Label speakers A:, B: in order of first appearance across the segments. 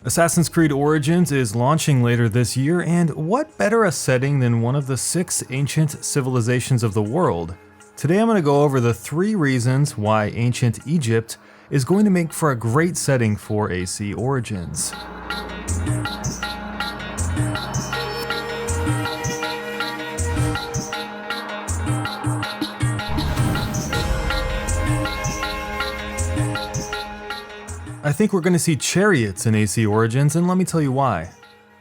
A: Assassin's Creed Origins is launching later this year, and what better a setting than one of the 6 ancient civilizations of the world? Today I'm going to go over the 3 reasons why ancient Egypt is going to make for a great setting for AC Origins. I think we're going to see chariots in AC Origins, and let me tell you why.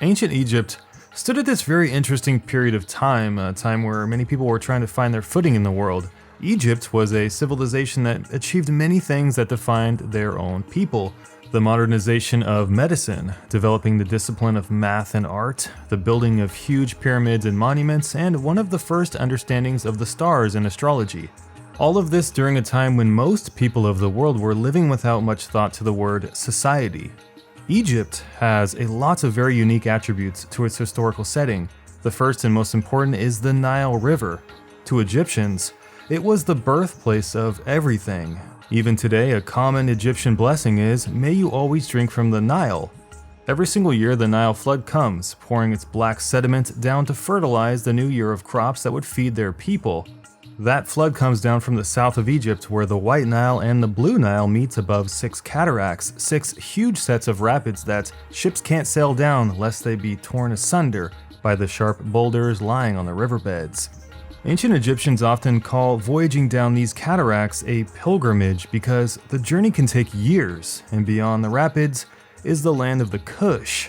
A: Ancient Egypt stood at this very interesting period of time, a time where many people were trying to find their footing in the world. Egypt was a civilization that achieved many things that defined their own people. The modernization of medicine, developing the discipline of math and art, the building of huge pyramids and monuments, and one of the first understandings of the stars in astrology. All of this during a time when most people of the world were living without much thought to the word society. Egypt has a lot of very unique attributes to its historical setting. The first and most important is the Nile River. To Egyptians, it was the birthplace of everything. Even today, a common Egyptian blessing is, "May you always drink from the Nile." Every single year, the Nile flood comes, pouring its black sediment down to fertilize the new year of crops that would feed their people. That flood comes down from the south of Egypt, where the White Nile and the Blue Nile meet above 6 cataracts, 6 huge sets of rapids that ships can't sail down lest they be torn asunder by the sharp boulders lying on the riverbeds. Ancient Egyptians often call voyaging down these cataracts a pilgrimage because the journey can take years, and beyond the rapids is the land of the Kush.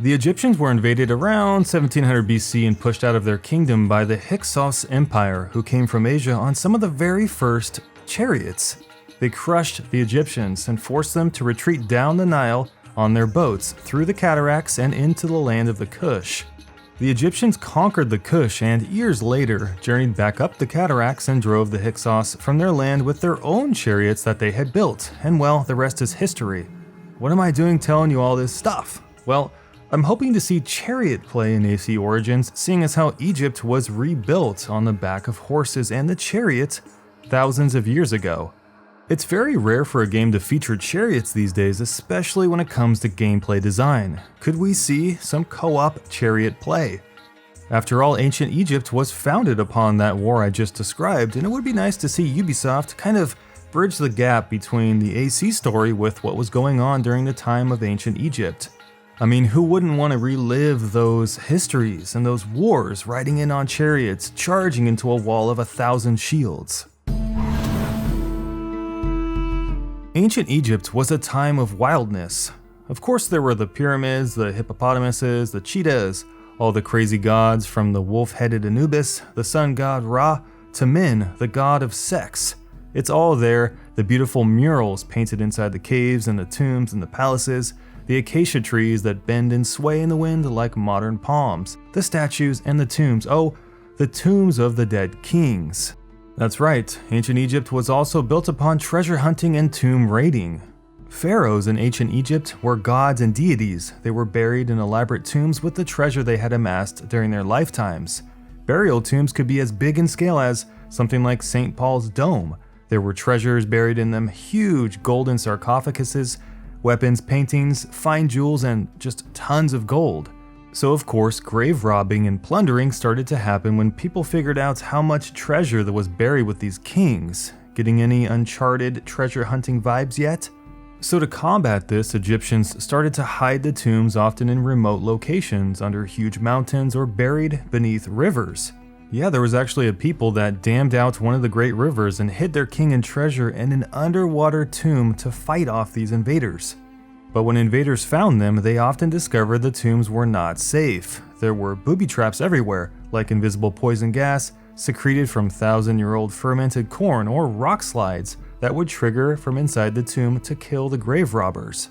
A: The Egyptians were invaded around 1700 BC and pushed out of their kingdom by the Hyksos Empire, who came from Asia on some of the very first chariots. They crushed the Egyptians and forced them to retreat down the Nile on their boats through the cataracts and into the land of the Kush. The Egyptians conquered the Kush and years later journeyed back up the cataracts and drove the Hyksos from their land with their own chariots that they had built, and well, the rest is history. What am I doing telling you all this stuff? Well, I'm hoping to see chariot play in AC Origins, seeing as how Egypt was rebuilt on the back of horses and the chariot thousands of years ago. It's very rare for a game to feature chariots these days, especially when it comes to gameplay design. Could we see some co-op chariot play? After all, ancient Egypt was founded upon that war I just described, and it would be nice to see Ubisoft kind of bridge the gap between the AC story with what was going on during the time of ancient Egypt. I mean, who wouldn't want to relive those histories and those wars, riding in on chariots, charging into a wall of 1,000 shields? Ancient Egypt was a time of wildness. Of course, there were the pyramids, the hippopotamuses, the cheetahs, all the crazy gods from the wolf-headed Anubis, the sun god Ra, to Min, the god of sex. It's all there, the beautiful murals painted inside the caves and the tombs and the palaces, the acacia trees that bend and sway in the wind like modern palms, the statues and the tombs, the tombs of the dead kings. That's right, ancient Egypt was also built upon treasure hunting and tomb raiding. Pharaohs in ancient Egypt were gods and deities. They were buried in elaborate tombs with the treasure they had amassed during their lifetimes. Burial tombs could be as big in scale as something like St. Paul's Dome. There were treasures buried in them, huge golden sarcophaguses, weapons, paintings, fine jewels, and just tons of gold. So of course, grave robbing and plundering started to happen when people figured out how much treasure that was buried with these kings. Getting any Uncharted treasure hunting vibes yet? So to combat this, Egyptians started to hide the tombs often in remote locations, under huge mountains or buried beneath rivers. Yeah, there was actually a people that dammed out one of the great rivers and hid their king and treasure in an underwater tomb to fight off these invaders. But when invaders found them, they often discovered the tombs were not safe. There were booby traps everywhere, like invisible poison gas secreted from 1,000-year-old fermented corn, or rock slides that would trigger from inside the tomb to kill the grave robbers.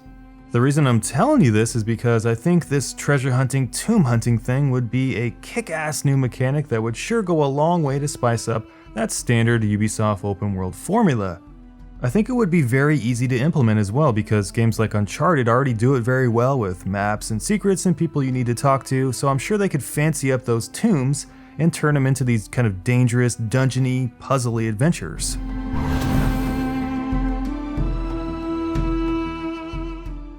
A: The reason I'm telling you this is because I think this treasure hunting, tomb hunting thing would be a kick-ass new mechanic that would sure go a long way to spice up that standard Ubisoft open world formula. I think it would be very easy to implement as well, because games like Uncharted already do it very well with maps and secrets and people you need to talk to, so I'm sure they could fancy up those tombs and turn them into these kind of dangerous, dungeony, puzzly adventures.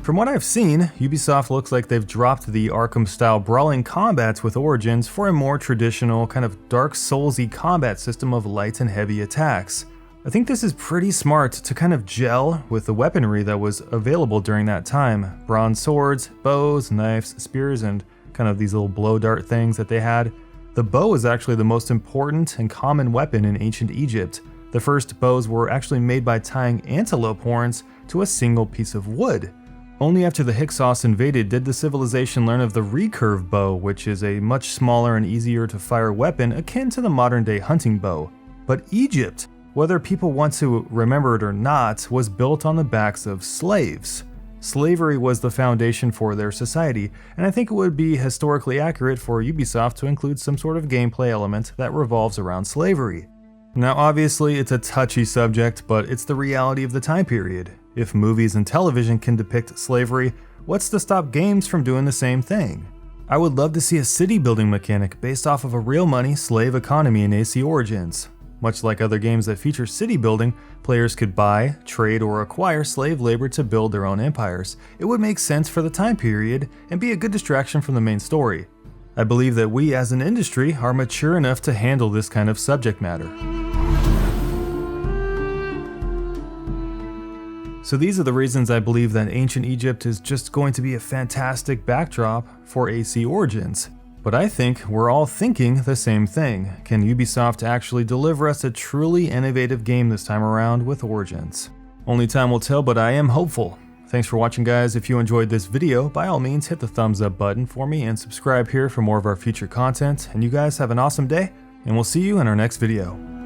A: From what I've seen, Ubisoft looks like they've dropped the Arkham-style brawling combats with Origins for a more traditional, kind of Dark Souls-y combat system of light and heavy attacks. I think this is pretty smart to kind of gel with the weaponry that was available during that time. Bronze swords, bows, knives, spears, and kind of these little blow dart things that they had. The bow is actually the most important and common weapon in ancient Egypt. The first bows were actually made by tying antelope horns to a single piece of wood. Only after the Hyksos invaded did the civilization learn of the recurve bow, which is a much smaller and easier to fire weapon akin to the modern day hunting bow. But Egypt, whether people want to remember it or not, was built on the backs of slaves. Slavery was the foundation for their society, and I think it would be historically accurate for Ubisoft to include some sort of gameplay element that revolves around slavery. Now obviously it's a touchy subject, but it's the reality of the time period. If movies and television can depict slavery, what's to stop games from doing the same thing? I would love to see a city building mechanic based off of a real money slave economy in AC Origins. Much like other games that feature city building, players could buy, trade, or acquire slave labor to build their own empires. It would make sense for the time period and be a good distraction from the main story. I believe that we as an industry are mature enough to handle this kind of subject matter. So these are the reasons I believe that ancient Egypt is just going to be a fantastic backdrop for AC Origins. But I think we're all thinking the same thing. Can Ubisoft actually deliver us a truly innovative game this time around with Origins? Only time will tell, but I am hopeful. Thanks for watching, guys. If you enjoyed this video, by all means hit the thumbs up button for me and subscribe here for more of our future content. And you guys have an awesome day, and we'll see you in our next video.